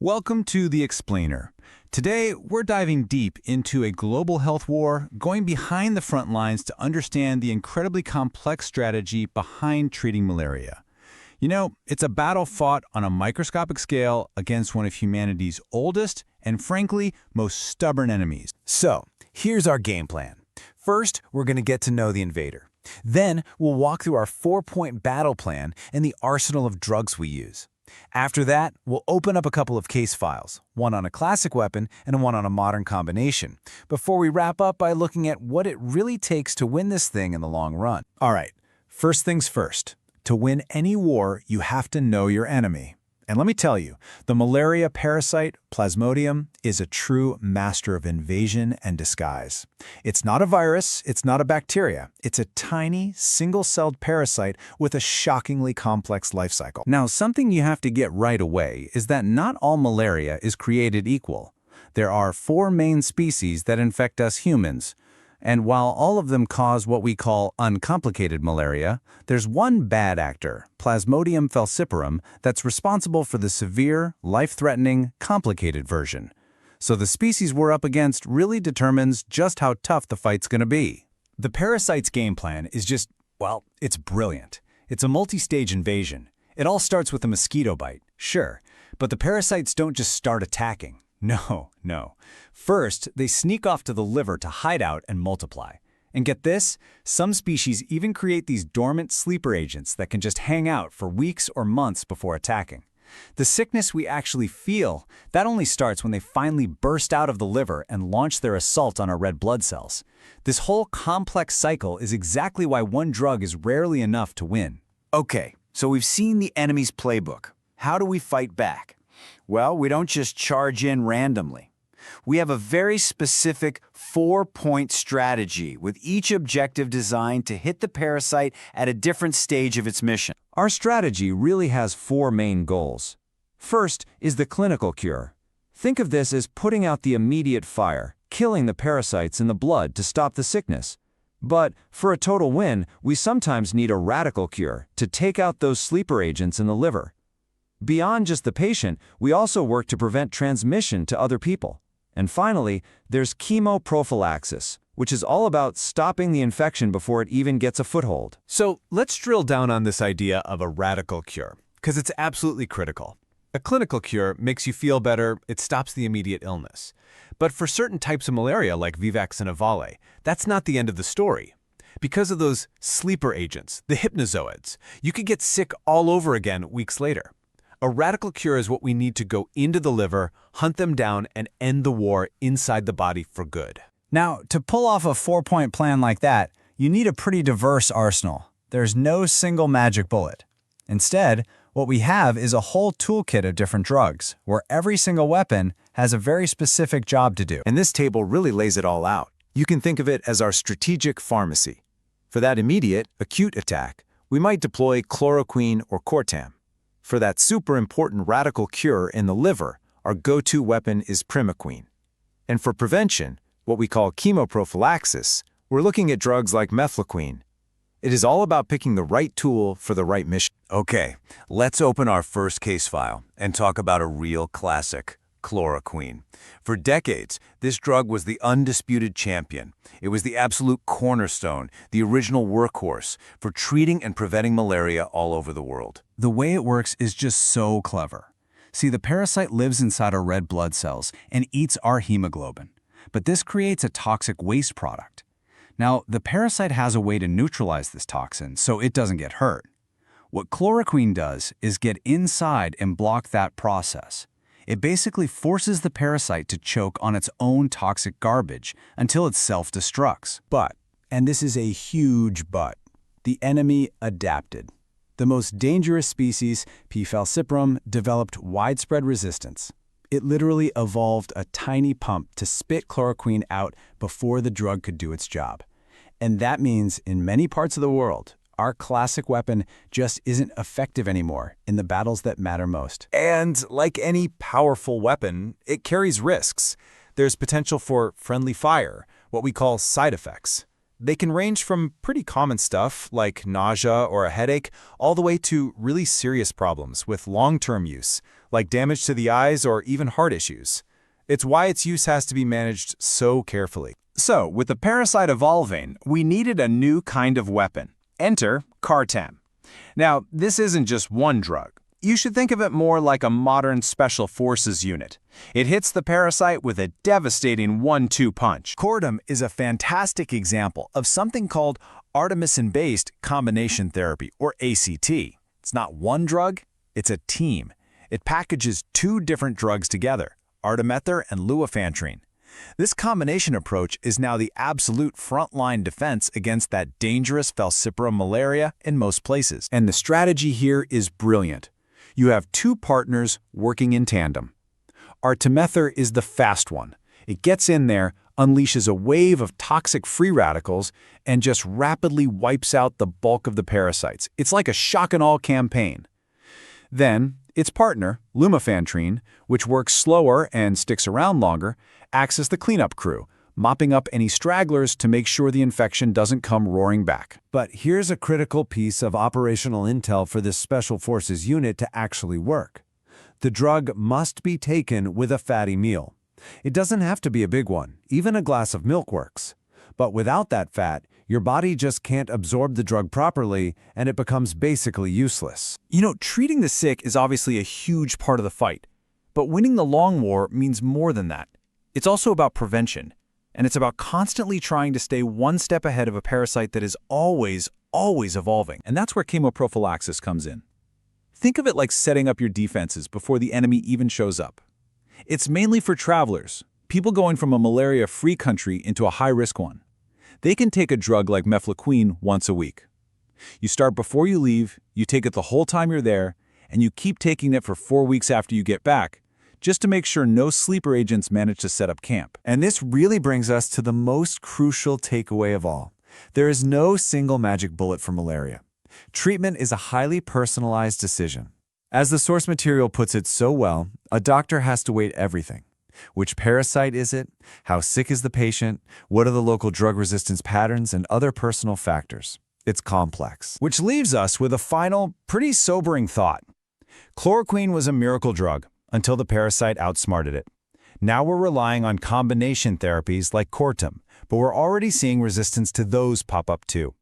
Welcome to The Explainer. Today, we're diving deep into a global health war, going behind the front lines to understand the incredibly complex strategy behind treating malaria. You know, it's a battle fought on a microscopic scale against one of humanity's oldest and, frankly, most stubborn enemies. So, here's our game plan. First, we're going to get to know the invader. Then, we'll walk through our 4-point battle plan and the arsenal of drugs we use. After that, we'll open up a couple of case files, one on a classic weapon and one on a modern combination, before we wrap up by looking at what it really takes to win this thing in the long run. All right, first things first. To win any war, you have to know your enemy. And let me tell you, the malaria parasite, Plasmodium, is a true master of invasion and disguise. It's not a virus, it's not a bacteria. It's a tiny, single-celled parasite with a shockingly complex life cycle. Now, something you have to get right away is that not all malaria is created equal. There are 4 main species that infect us humans. And while all of them cause what we call uncomplicated malaria, there's one bad actor, Plasmodium falciparum, that's responsible for the severe, life-threatening, complicated version. So the species we're up against really determines just how tough the fight's gonna be. The parasite's game plan is just, well, it's brilliant. It's a multi-stage invasion. It all starts with a mosquito bite, sure, but the parasites don't just start attacking. No. First, they sneak off to the liver to hide out and multiply. And get this, some species even create these dormant sleeper agents that can just hang out for weeks or months before attacking. The sickness we actually feel, that only starts when they finally burst out of the liver and launch their assault on our red blood cells. This whole complex cycle is exactly why one drug is rarely enough to win. Okay, so we've seen the enemy's playbook. How do we fight back? Well, we don't just charge in randomly. We have a very specific 4-point strategy with each objective designed to hit the parasite at a different stage of its mission. Our strategy really has 4 main goals. First is the clinical cure. Think of this as putting out the immediate fire, killing the parasites in the blood to stop the sickness. But for a total win, we sometimes need a radical cure to take out those sleeper agents in the liver. Beyond just the patient, we also work to prevent transmission to other people. And finally, there's chemoprophylaxis, which is all about stopping the infection before it even gets a foothold. So let's drill down on this idea of a radical cure, because it's absolutely critical. A clinical cure makes you feel better, it stops the immediate illness. But for certain types of malaria like Vivax and Avale, that's not the end of the story. Because of those sleeper agents, the hypnozoids, you could get sick all over again weeks later. A radical cure is what we need to go into the liver, hunt them down, and end the war inside the body for good. Now, to pull off a 4-point plan like that, you need a pretty diverse arsenal. There's no single magic bullet. Instead, what we have is a whole toolkit of different drugs, where every single weapon has a very specific job to do. And this table really lays it all out. You can think of it as our strategic pharmacy. For that immediate, acute attack, we might deploy chloroquine or Cortam. For that super important radical cure in the liver, our go-to weapon is primaquine. And for prevention, what we call chemoprophylaxis, we're looking at drugs like mefloquine. It is all about picking the right tool for the right mission. Okay, let's open our first case file and talk about a real classic, chloroquine. For decades, this drug was the undisputed champion. It was the absolute cornerstone, the original workhorse for treating and preventing malaria all over the world. The way it works is just so clever. See, the parasite lives inside our red blood cells and eats our hemoglobin. But this creates a toxic waste product. Now, the parasite has a way to neutralize this toxin so it doesn't get hurt. What chloroquine does is get inside and block that process. It basically forces the parasite to choke on its own toxic garbage until it self-destructs. But, and this is a huge but, the enemy adapted. The most dangerous species, P. falciparum, developed widespread resistance. It literally evolved a tiny pump to spit chloroquine out before the drug could do its job. And that means in many parts of the world, our classic weapon just isn't effective anymore in the battles that matter most. And like any powerful weapon, it carries risks. There's potential for friendly fire, what we call side effects. They can range from pretty common stuff like nausea or a headache, all the way to really serious problems with long-term use, like damage to the eyes or even heart issues. It's why its use has to be managed so carefully. So, with the parasite evolving, we needed a new kind of weapon. Enter Cartem. Now, this isn't just one drug. You should think of it more like a modern special forces unit. It hits the parasite with a devastating 1-2 punch. Cartem is a fantastic example of something called artemisinin-based combination therapy, or ACT. It's not one drug, it's a team. It packages 2 different drugs together, artemether and lumefantrine. This combination approach is now the absolute frontline defense against that dangerous falciparum malaria in most places. And the strategy here is brilliant. You have 2 partners working in tandem. Artemether is the fast one. It gets in there, unleashes a wave of toxic free radicals, and just rapidly wipes out the bulk of the parasites. It's like a shock-and-awe campaign. Then, its partner, lumefantrine, which works slower and sticks around longer, acts as the cleanup crew, mopping up any stragglers to make sure the infection doesn't come roaring back. But here's a critical piece of operational intel for this Special Forces unit to actually work. The drug must be taken with a fatty meal. It doesn't have to be a big one, even a glass of milk works. But without that fat, your body just can't absorb the drug properly, and it becomes basically useless. Treating the sick is obviously a huge part of the fight. But winning the long war means more than that. It's also about prevention. And it's about constantly trying to stay one step ahead of a parasite that is always evolving. And that's where chemoprophylaxis comes in. Think of it like setting up your defenses before the enemy even shows up. It's mainly for travelers, people going from a malaria-free country into a high-risk one. They can take a drug like mefloquine once a week. You start before you leave, you take it the whole time you're there, and you keep taking it for 4 weeks after you get back, just to make sure no sleeper agents manage to set up camp. And this really brings us to the most crucial takeaway of all. There is no single magic bullet for malaria. Treatment is a highly personalized decision. As the source material puts it so well, a doctor has to weight everything. Which parasite is it? How sick is the patient? What are the local drug resistance patterns and other personal factors? It's complex. Which leaves us with a final, pretty sobering thought. Chloroquine was a miracle drug until the parasite outsmarted it. Now we're relying on combination therapies like Cartem, but we're already seeing resistance to those pop up too.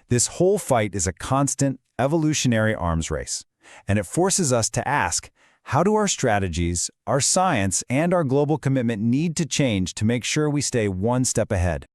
This whole fight is a constant, evolutionary arms race, and it forces us to ask, how do our strategies, our science, and our global commitment need to change to make sure we stay one step ahead?